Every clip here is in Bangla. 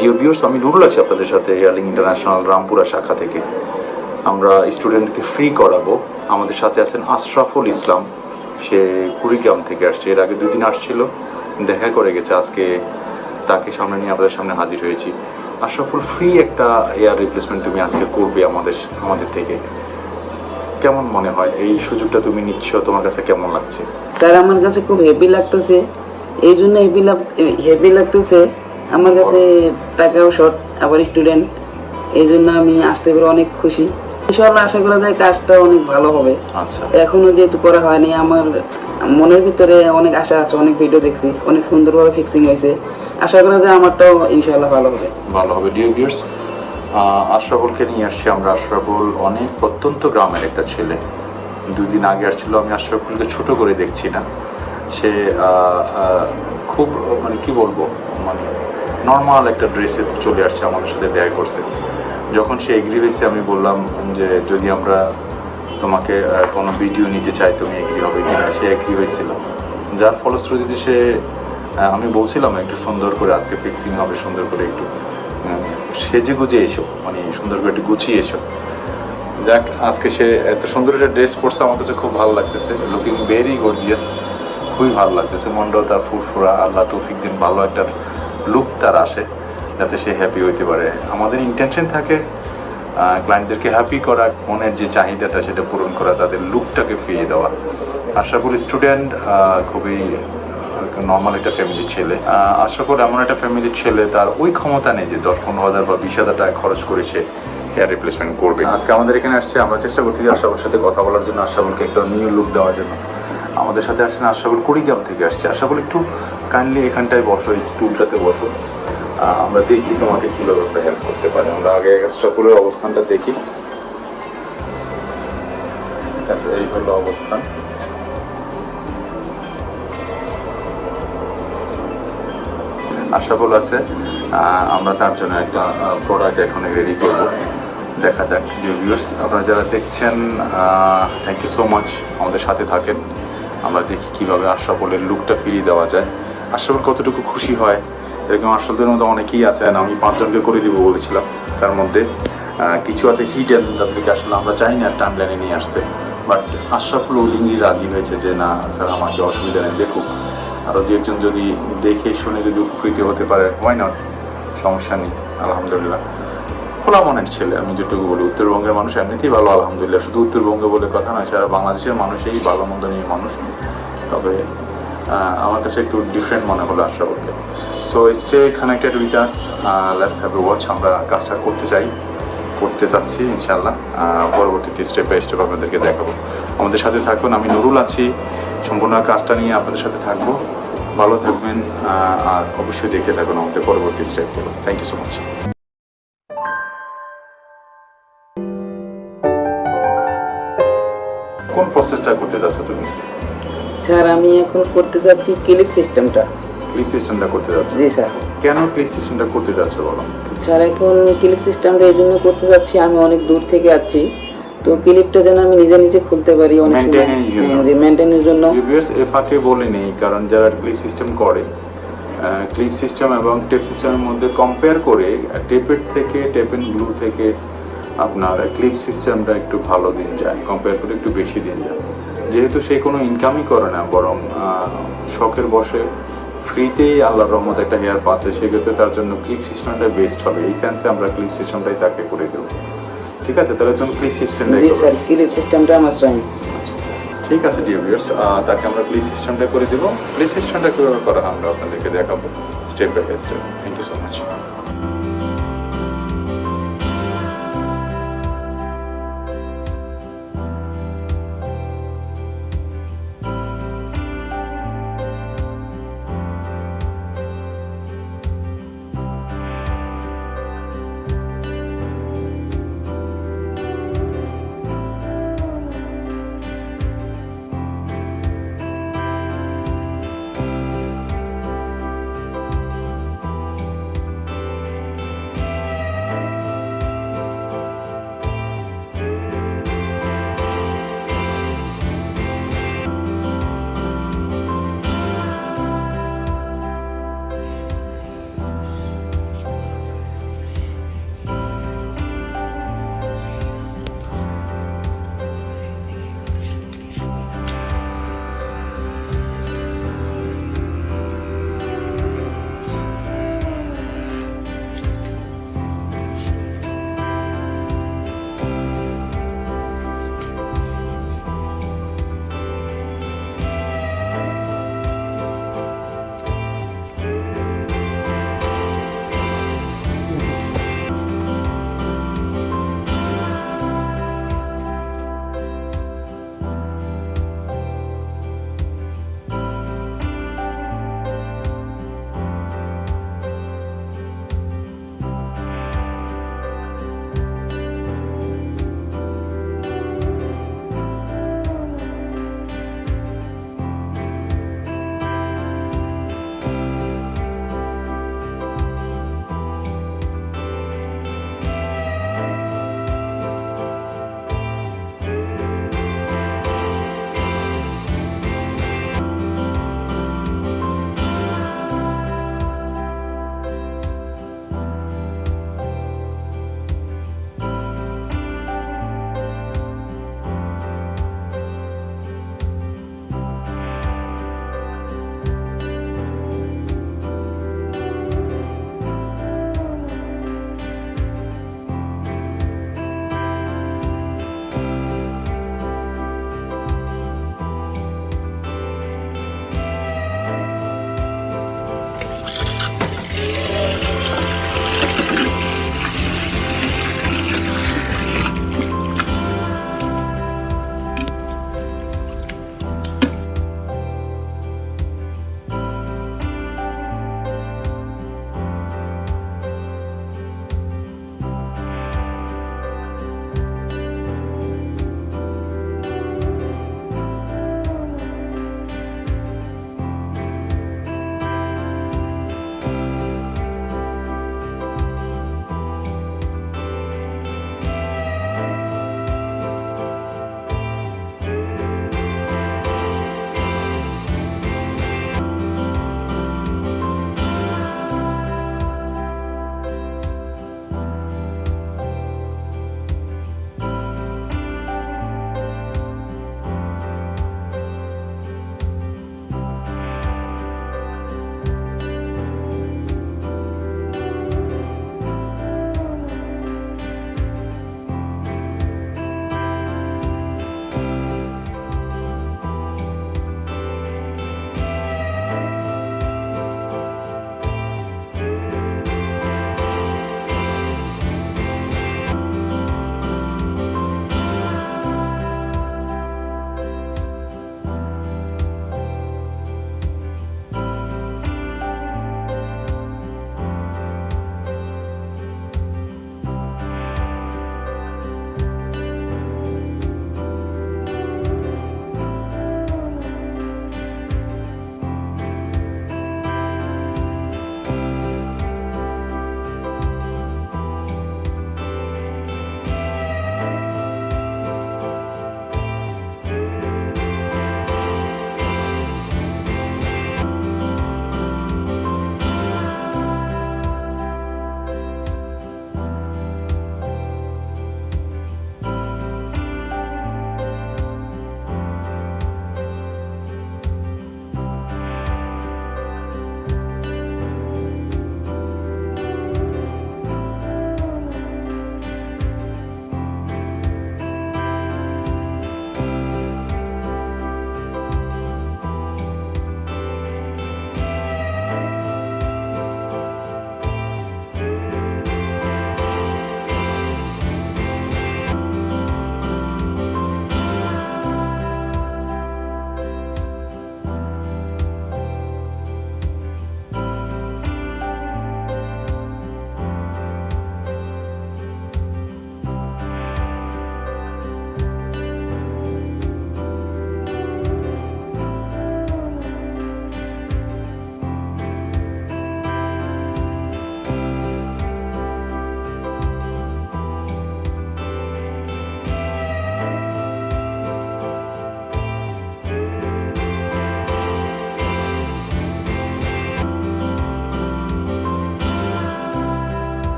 ডিও ভিউয়ার্স, আমি নুরুল আছি আপনাদের সাথে এয়ারলিং ইন্টারন্যাশনাল রামপুরা শাখা থেকে। আমরা স্টুডেন্টকে ফ্রি করাবো। আমাদের সাথে আছেন আশরাফুল ইসলাম, সে কুড়িগ্রাম থেকে আসছে। এর আগে 2 দিন আসছিল, দেখা করে গেছে। আজকে তাকে সামনে নিয়ে আপনাদের সামনে হাজির হয়েছি। আশরাফুল, ফ্রি একটা এয়ার রিপ্লেসমেন্ট তুমি আজকে করবে আমাদের থেকে, কেমন মনে হয়? এই সুযোগটা তুমি নিচ্ছ, তোমার কাছে কেমন লাগছে? স্যার, আমার কাছে খুব হেভি লাগতেছে। এই জন্য হেভি লাগতেছে আমার কাছে। টাকাও শর্ট, আবার স্টুডেন্ট, এই জন্য আমি আসতে পেরে অনেক খুশি। ইনশাআল্লাহ আশা করা যায় কাজটা অনেক ভালো হবে। আচ্ছা, এখনো যেহেতু করা হয়নি, আমার মনের ভিতরে অনেক আশা আছে। অনেক ভিডিও দেখছি, অনেক সুন্দরভাবে ফিক্সিং হয়েছে। আশা করা যায় আমারটাও ইনশাআল্লাহ ভালো হবে। ডিয়ার ভিউয়ার্স, আশরাফুলকে নিয়ে আসছি আমরা। আশরাফুল অনেক প্রত্যন্ত গ্রামের একটা ছেলে। 2 দিন আগে আসছিল। আমি আশরাফুলকে ছোট করে দেখছি না, সে খুব মানে কি বলবো, মানে নর্মাল একটা ড্রেসে চলে আসছে, আমাদের সাথে দেখা করছে। যখন সে এগ্রি হয়েছে, আমি বললাম যে যদি আমরা তোমাকে কোনো ভিডিও নিতে চাই তুমি এগ্রি হবে কিনা। সে এগ্রি হয়েছিল, যার ফলশ্রুতিতে সে আমি বলছিলাম একটু সুন্দর করে আজকে ফিক্সিং হবে, সুন্দর করে একটু সেজে গুজে এসো, মানে সুন্দর করে একটু গুছিয়ে এসো। যাক, আজকে সে এত সুন্দর একটা ড্রেস পরছে, আমার কাছে খুব ভালো লাগতেছে। লুকিং ভেরি গর্জিয়াস, খুবই ভালো লাগতেছে। মনটাও তার ফুরফুরা, আল্লাহ তৌফিক দিন ভালো একটা লুক তার আসে, যাতে সে হ্যাপি হইতে পারে। আমাদের ইন্টেনশন থাকে ক্লায়েন্টদেরকে হ্যাপি করা, মনের যে চাহিদাটা সেটা পূরণ করা, তাদের লুকটাকে ফিরিয়ে দেওয়া। আশরাফুল স্টুডেন্ট, খুবই নর্মাল একটা ফ্যামিলির ছেলে। আশরাফুল এমন একটা ফ্যামিলির ছেলে, তার ওই ক্ষমতা নেই যে 10-15 হাজার বা 20,000 টাকা খরচ করে সে হেয়ার রিপ্লেসমেন্ট করবে। আজকে আমাদের এখানে আসছে, আমরা চেষ্টা করছি যে আশরাফুলের সাথে কথা বলার জন্য, আশরাফুলকে একটা নিউ লুক দেওয়ার জন্য। আমাদের সাথে আসছেন আশরাফুল, কুড়িগ্রাম থেকে আসছে। আশরাফুল, একটু কাইন্ডলি এখানটায় বসো, এই টুলটাতে বসো। আমরা দেখি তোমাকে কীভাবে একটা হেল্প করতে পারে। আমরা আগে আশরাফুলের অবস্থানটা দেখি। আচ্ছা, এই হলো অবস্থান। আশরাফুল আছে, আমরা তার জন্য একটা প্রোডাক্ট এখন রেডি করব। দেখা যাক। ভিউয়ার্স, আপনারা যারা দেখছেন, থ্যাংক ইউ সো মাচ, আমাদের সাথে থাকেন। আমরা দেখি কীভাবে আশরাফুলের লুকটা ফিরিয়ে দেওয়া যায়। আশরাফুল কতটুকু খুশি হয়। এরকম আশরাফুলের মধ্যে অনেকেই আছেন, আমি 5 জনকে করে দিব বলেছিলাম। তার মধ্যে কিছু আছে হিডেন, তাদেরকে আসলে আমরা চাই না টাইম লাইনে নিয়ে আসতে। বাট আশরাফুল উইলিংলি রাজি হয়েছে যে না স্যার, আমাকে অসুবিধা নেই, দেখুক। আরও 2-1 যদি দেখে শুনে যদি উপকৃত হতে পারে, হোয়াই নট, সমস্যা নেই। আলহামদুলিল্লাহ, খোলা মনের ছেলে। আমি যেটুকু বলি, উত্তরবঙ্গের মানুষ এমনিতেই ভালো, আলহামদুলিল্লাহ। শুধু উত্তরবঙ্গ বলে কথা নয়, সারা বাংলাদেশের মানুষই ভালো মন্দ নিয়ে মানুষ। তবে আমার কাছে একটু ডিফারেন্ট মনে হলো আশরাফুলকে। So stay connected with us, let's have a watch. আমরা কাজটা করতে চাচ্ছি ইনশাআল্লাহ। পরবর্তীতে স্টেপ বাই স্টেপ আপনাদেরকে দেখাবো। আমাদের সাথে থাকুন। আমি নুরুল আছি, সম্পূর্ণ কাজটা নিয়ে আপনাদের সাথে থাকবো। ভালো থাকবেন, আর অবশ্যই দেখে থাকুন আমাদের পরবর্তী স্টেপগুলো। Thank you so much. কোন প্রসেসটা করতে যাচ্ছ তুমি? স্যার, আমি এখন করতে যাচ্ছি ক্লিপ সিস্টেমটা। ক্লিপ সিস্টেমটা করতে যাচ্ছ? জি স্যার। কেন ক্লিপ সিস্টেমটা করতে যাচ্ছ বলো? স্যার, এখন ক্লিপ সিস্টেমটা এই জন্য করতে যাচ্ছি, আমি অনেক দূর থেকে আসছি, তো ক্লিপটা যেন আমি নিজে খুলতে পারি, অনেক মেনটেনের জন্য। এফাকে বলে নেই, কারণ যারা ক্লিপ সিস্টেম করে, ক্লিপ সিস্টেম এবং টেপ সিস্টেমের মধ্যে কম্পেয়ার করে টেপের থেকে, টেপ এন্ড গ্লু থেকে আপনার ক্লিপ সিস্টেমটা একটু ভালো দিন যায়, কম্পেয়ার করে একটু বেশি দিন যায়। যেহেতু সে কোনো ইনকামই করে না, বরং শখের বসে ফ্রিতেই আল্লাহর রহমতে একটা হেয়ার পাচ্ছে, সেক্ষেত্রে তার জন্য ক্লিপ সিস্টেমটা বেস্ট হবে। এই সেন্সে আমরা ক্লিপ সিস্টেমটাই তাকে করে দেবো। ঠিক আছে, তাহলে তুমি ক্লিপ সিস্টেমটাই করো। স্যার, ক্লিপ সিস্টেমটা আমার চয়েস। ঠিক আছে ডিয়ার ভিউয়ার্স, তাকে আমরা ক্লিপ সিস্টেমটা করে দেবো। ক্লিপ সিস্টেমটা কীভাবে করা আমরা আপনাদেরকে দেখাবো step by step. Thank you so much.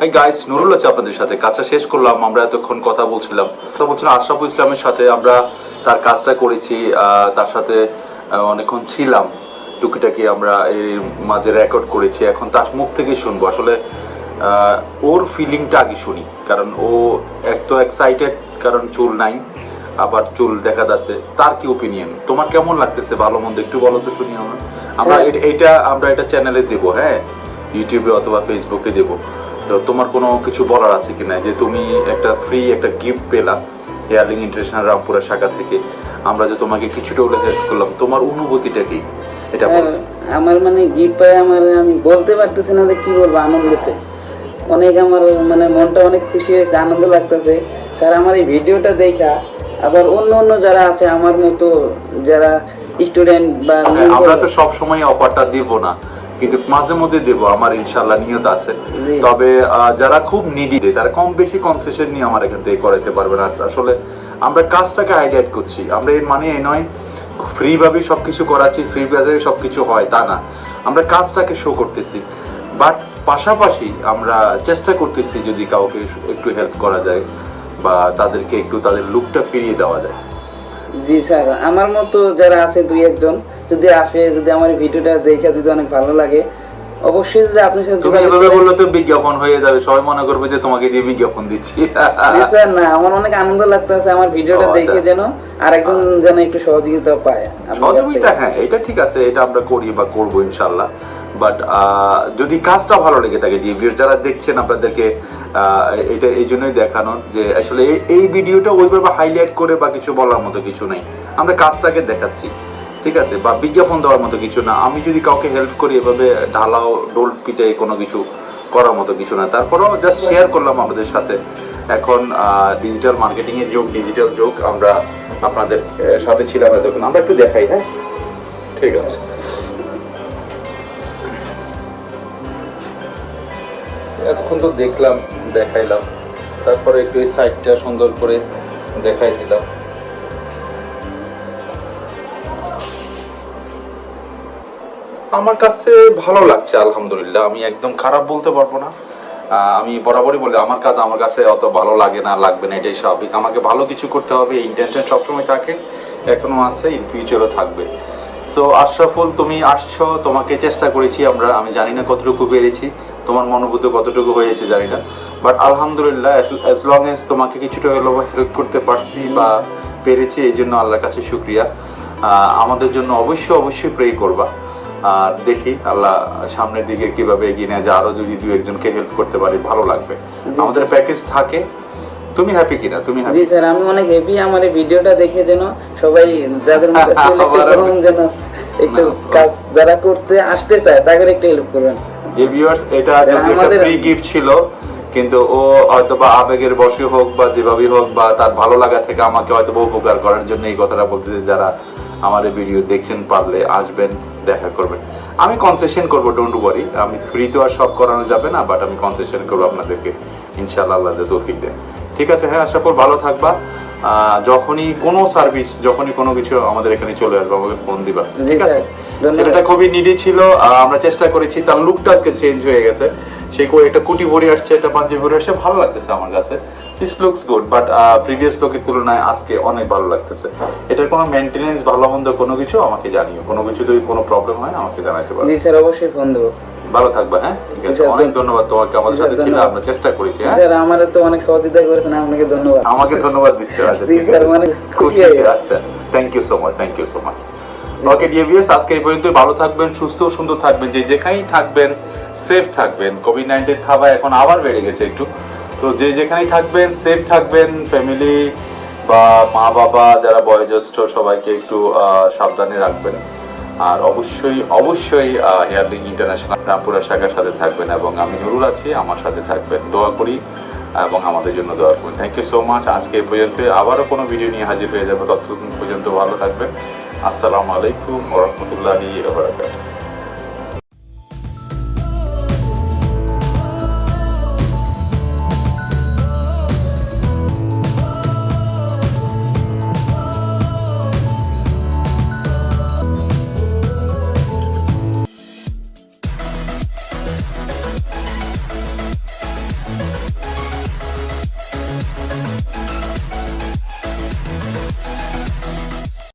এই গাইস, নুরুল আছে আপনাদের সাথে। কাজটা শেষ করলাম, আমরা এতক্ষণ কথা বলছিলাম আশরাফুল ইসলামের সাথে। আমরা তার কাজটা করেছি, তার সাথে অনেকক্ষণ ছিলাম, টুকিটাকি আমরা এই মাঝে রেকর্ড করেছি। এখন তার মুখ থেকে শুনবো আসলে ওর ফিলিংটা আগে শুনি, কারণ ও এক তো এক্সাইটেড, কারণ চুল নাই, আবার চুল দেখা যাচ্ছে। তার কি ওপিনিয়ন, তোমার কেমন লাগতেছে, ভালো মন্দ একটু বলো তো শুনি। আমরা এটা চ্যানেলে দেবো, হ্যাঁ, ইউটিউবে অথবা ফেসবুকে দেবো। তো তোমার কোনো কিছু বলার আছে কিনা, যে তুমি একটা ফ্রি একটা গিফট পেলা হেয়ারলিং ইন্টারন্যাশনাল রামপুরা শাখা থেকে, আমরা যে তোমাকে কিছুটা হলে হেল্প করলাম, তোমার অনুভূতিটা কি এটা বলো। আমার মানে গিফট পাই, আমি বলতে পারতেছি না যে কি বলবো, আনন্দতে অনেক আমার মানে মনটা অনেক খুশি হয়েছে, আনন্দ লাগতেছে স্যার। আমার এই ভিডিওটা দেখা আবার অন্য যারা আছে আমার মতো, যারা স্টুডেন্ট বা আমরা তো সব সময় অফারটা দিব না, কিন্তু মাঝে মধ্যে দেবো, আমার ইনশাআল্লাহ নিয়ত আছে। তবে যারা খুব নিডি, তারা কম বেশি কনসেশন নিয়ে আমার এখান থেকে করাইতে পারবে না। আসলে আমরা কাজটাকে হাইলাইট করছি, আমরা এর মানে এই নয় ফ্রি ভাবে সবকিছু করাচ্ছি, ফ্রি বাজারে সবকিছু হয় তা না। আমরা কাজটাকে শো করতেছি, বাট পাশাপাশি আমরা চেষ্টা করতেছি যদি কাউকে একটু হেল্প করা যায় বা তাদেরকে একটু তাদের লুকটা ফিরিয়ে দেওয়া যায়। জি স্যার, আমার মতো যারা আছে দুই একজন যদি আসে, যদি আমার ভিডিওটা দেখে যদি অনেক ভালো লাগে, অবশ্যই যদি আপনার সাথে যোগাযোগ এভাবে বললে তো বিজ্ঞাপন হয়ে যাবে, সবাই মনে করবে যে তোমাকে দিয়ে বিজ্ঞাপন দিচ্ছি। স্যার না, আমার অনেক আনন্দ লাগতেছে আমার ভিডিওটা দেখে, যেন আরেকজন যেন একটু সহযোগিতা পায়। সহযোগিতা, হ্যাঁ, এটা ঠিক আছে, এটা আমরা করি বা করবো ইনশাল্লাহ। বাট যদি কাজটা ভালো লেগে থাকে, যারা দেখছেন আপনাদেরকে এটা এই জন্যই দেখানো যে আসলে এই ভিডিওটা ওইভাবে হাইলাইট করে বা কিছু বলার মতো কিছু নাই, আমরা কাজটাকে দেখাচ্ছি, ঠিক আছে, বা বিজ্ঞাপন দেওয়ার মতো কিছু না। আমি যদি কাউকে হেল্প করি এভাবে ঢালাও ডোল পিটে কোনো কিছু করার মতো কিছু না, তারপরেও জাস্ট শেয়ার করলাম আপনাদের সাথে। এখন ডিজিটাল মার্কেটিং এর যুগ, ডিজিটাল যুগ, আমরা আপনাদের সাথে ছিলাম এতক্ষণ। আমরা একটু দেখাই, হ্যাঁ, ঠিক আছে। এতক্ষণ তো দেখলাম, দেখাইলাম, তারপরে একটু এই সাইডটা সুন্দর করে দেখাই দিলাম। আমার কাছে ভালো লাগছে আলহামদুলিল্লাহ, আমি একদম খারাপ বলতে পারবো না। আমি বরাবরই বলি আমার কাজ আমার কাছে অত ভালো লাগে না, লাগবে না, এটাই স্বাভাবিক। আমাকে ভালো কিছু করতে হবে, এই ইন্টেনশন সবসময় থাকে, এখনো আছে, ইন ফিউচারও থাকবে। সো আশরাফুল, তুমি আসছো, তোমাকে চেষ্টা করেছি আমরা, আমি জানি না কতটুকু পেরেছি, তোমার মনোভূত কতটুকু হয়েছে জানি না, বাট আলহামদুলিল্লাহ অ্যাজ লং এজ তোমাকে কিছুটা হলেও হেল্প করতে পারছি বা পেরেছি, এই জন্য আল্লাহর কাছে শুকরিয়া। আমাদের জন্য অবশ্যই প্রে করবা, আর দেখি আল্লাহ সামনের দিকে কিভাবে এগিয়ে নেওয়া যায়, আরো যদি 2-1 জনকে হেল্প করতে পারি ভালো লাগবে। আমাদের প্যাকেজ থাকে, তুমি হ্যাপি কিনা? তুমি হ্যাপি? জি স্যার, আমি অনেক হ্যাপি। আমার এই ভিডিওটা দেখে যেন সবাই যাদের মধ্যে যেন একটু কাজ যারা করতে আসতে চায় তাদের একটু হেল্প করবেন। যে ভিউয়ার্স, এটা একটা ফ্রি গিফট ছিল, কিন্তু ও হয়তোবা আবেগের বশে হোক বা যেভাবেই হোক বা তার ভালো লাগা থেকে আমাকে হয়তোবা উপকার করার জন্য এই কথাটা বলতেছে। যারা আমার এই ভিডিও দেখছেন পারলে আসবেন, দেখা করবেন, আমি কনসেশন করবো, ডোন্ট ওয়ারি। আমি ফ্রি তো আর সব করানো যাবে না, বাট আমি কনসেশন করবো আপনাদেরকে, ইনশাআল্লাহ আল্লাহ তৌফিক দেন। ঠিক আছে, হ্যাঁ আশরাফুল, ভালো থাকবা। যখনই কোনো সার্ভিস, যখনই কোনো কিছু আমাদের এখানে চলে আসবে, আমাকে ফোন দিবা, ঠিক আছে? সেটা খুবই নিডি ছিল, আমরা চেষ্টা করেছি। তার লুকটা আজকে চেঞ্জ হয়ে গেছে, সে একটা কুটি ভরে আসছে, একটা পাঞ্জাবি ভরে আসছে, ভালো লাগতেছে আমার কাছে। This looks good, but previous লুকের তুলনায় আজকে অনেক ভালো লাগতেছে। এটার কোনো মেইনটেনেন্স, ভালো মন্দ কোনো কিছু আমাকে জানিও, কোনো কিছু যদি কোনো প্রবলেম হয় আমাকে জানাতে পারো। জি স্যার, অবশ্যই ফোন দেবো। ভালো থাকবা, হ্যাঁ, ঠিক আছে, অনেক ধন্যবাদ তোমাকে, আমাদের সাথে ছিল, আমরা চেষ্টা করেছি। হ্যাঁ স্যার, আমাদের তো অনেক সহযোগিতা করেছেন, আপনাকে ধন্যবাদ। আমাকে ধন্যবাদ দিচ্ছি। আচ্ছা, ঠিক আছে, খুশি, আচ্ছা, thank you so much. Okay dear viewers, আজকে এই পর্যন্ত। ভালো থাকবেন, সুস্থ ও সুন্দর থাকবেন, যে যেখানেই থাকবেন সেফ থাকবেন। কোভিড-19 থাবা এখন আবার বেড়ে গেছে একটু, তো যে যেখানেই থাকবেন সেফ থাকবেন। ফ্যামিলি বা মা বাবা যারা বয়োজ্যেষ্ঠ সবাইকে একটু সাবধানে রাখবেন। আর অবশ্যই হেয়ারলিং ইন্টারন্যাশনাল রামপুরা শাখার সাথে থাকবেন, এবং আমি নুরুল আছি, আমার সাথে থাকবেন, দোয়া করি এবং আমাদের জন্য দোয়া করবেন। Thank you so much. আজকে এই পর্যন্ত, আবারও কোনো ভিডিও নিয়ে হাজির হয়ে যাবো, ততক্ষণ পর্যন্ত ভালো থাকবেন। আসসালামু আলাইকুম ওয়া রাহমাতুল্লাহি ওয়া বারাকাতুহু।